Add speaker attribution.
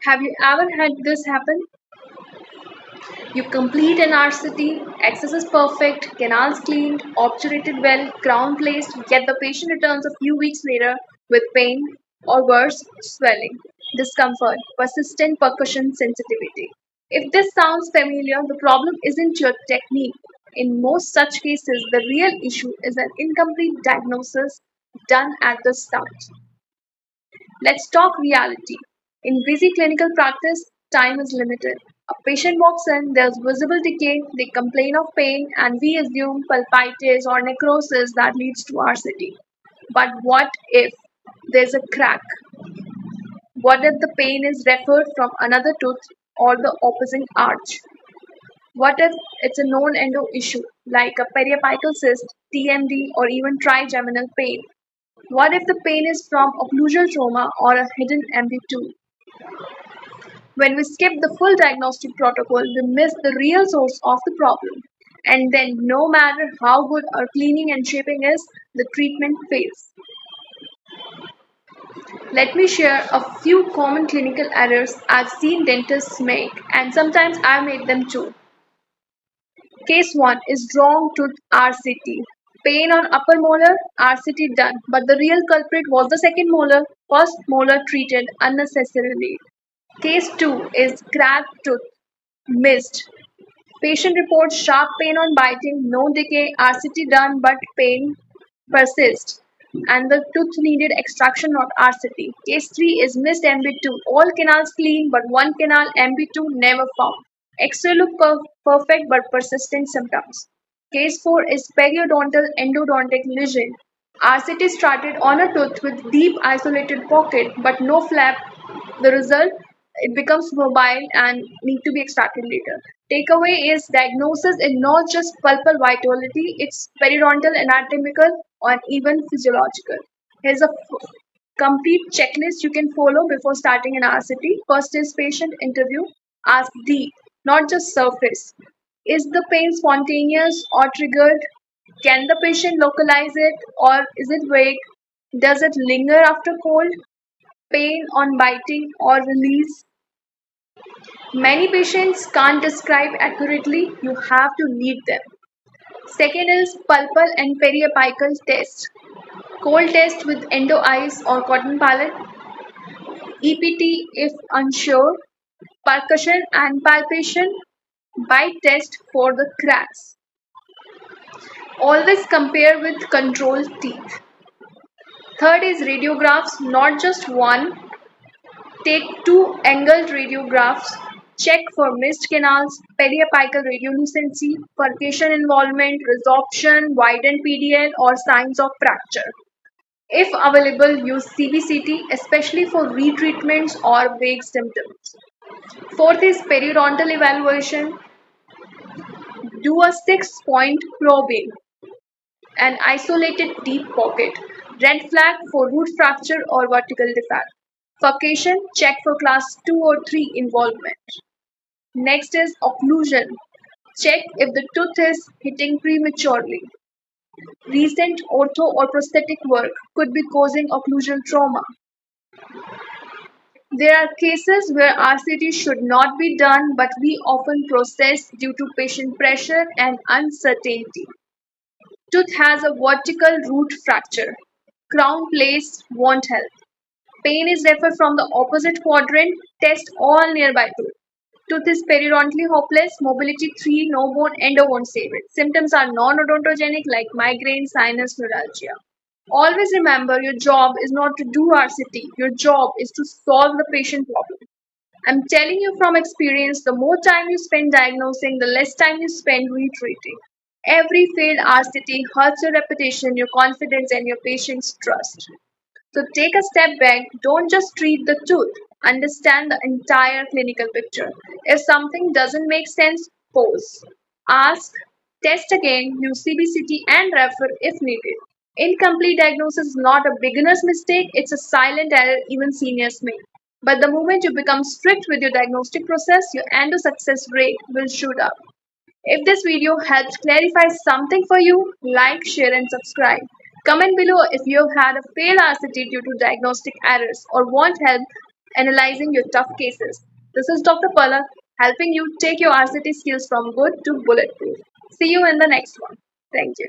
Speaker 1: Have you ever had this happen? You complete an RCT, access is perfect, canals cleaned, obturated well, crown placed, yet the patient returns a few weeks later with pain or worse, swelling, discomfort, persistent percussion sensitivity. If this sounds familiar, the problem isn't your technique. In most such cases, the real issue is an incomplete diagnosis done at the start. Let's talk reality. In busy clinical practice, time is limited. A patient walks in, there's visible decay, they complain of pain, and we assume pulpitis or necrosis that leads to RCT. But what if there's a crack? What if the pain is referred from another tooth or the opposing arch? What if it's a known endo issue like a periapical cyst, TMD, or even trigeminal pain? What if the pain is from occlusal trauma or a hidden MB2? When we skip the full diagnostic protocol, we miss the real source of the problem. And then, no matter how good our cleaning and shaping is, the treatment fails. Let me share a few common clinical errors I've seen dentists make, and sometimes I made them too. Case 1 is wrong tooth RCT. Pain on upper molar, RCT done, but the real culprit was the second molar, first molar treated unnecessarily. Case 2 is cracked tooth, missed. Patient reports sharp pain on biting, no decay, RCT done, but pain persists. And the tooth needed extraction, not RCT. Case 3 is missed MB2. All canals clean, but one canal MB2 never found. X-ray look perfect, but persistent symptoms. Case 4 is periodontal endodontic lesion. RCT started on a tooth with deep isolated pocket, but no flap. The result, it becomes mobile and need to be extracted later. Takeaway is diagnosis is not just pulpal vitality, it's periodontal, anatomical, or even physiological. Here's a complete checklist you can follow before starting an RCT. First is patient interview. Ask deep, not just surface. Is the pain spontaneous or triggered? Can the patient localize it or is it vague? Does it linger after cold? Pain on biting or release? Many patients can't describe accurately, you have to lead them. Second is pulpal and periapical test. Cold test with endo ice or cotton palette. EPT if unsure. Percussion and palpation. Bite test for the cracks. Always compare with controlled teeth. Third is radiographs, not just one. Take two angled radiographs. Check for missed canals, periapical radiolucency, percussion involvement, resorption, widened PDL, or signs of fracture. If available, use CBCT, especially for retreatments or vague symptoms. Fourth is periodontal evaluation. Do a 6-point probing, an isolated deep pocket. Red flag for root fracture or vertical defect. Furcation, check for class 2 or 3 involvement. Next is occlusion. Check if the tooth is hitting prematurely. Recent ortho or prosthetic work could be causing occlusal trauma. There are cases where RCT should not be done, but we often process due to patient pressure and uncertainty. Tooth has a vertical root fracture. Crown placed won't help. Pain is referred from the opposite quadrant. Test all nearby tooth. Tooth is periodontally hopeless. Mobility 3, no bone, endo won't save it. Symptoms are non-odontogenic like migraine, sinus, neuralgia. Always remember your job is not to do RCT. Your job is to solve the patient problem. I'm telling you from experience, the more time you spend diagnosing, the less time you spend retreating. Every failed RCT hurts your reputation, your confidence, and your patient's trust. So take a step back, don't just treat the tooth, understand the entire clinical picture. If something doesn't make sense, pause. Ask, test again, use CBCT, and refer if needed. Incomplete diagnosis is not a beginner's mistake, it's a silent error even seniors make. But the moment you become strict with your diagnostic process, your endo success rate will shoot up. If this video helped clarify something for you, like, share, and subscribe. Comment below if you have had a failed RCT due to diagnostic errors or want help analyzing your tough cases. This is Dr. Palak, helping you take your RCT skills from good to bulletproof. See you in the next one. Thank you.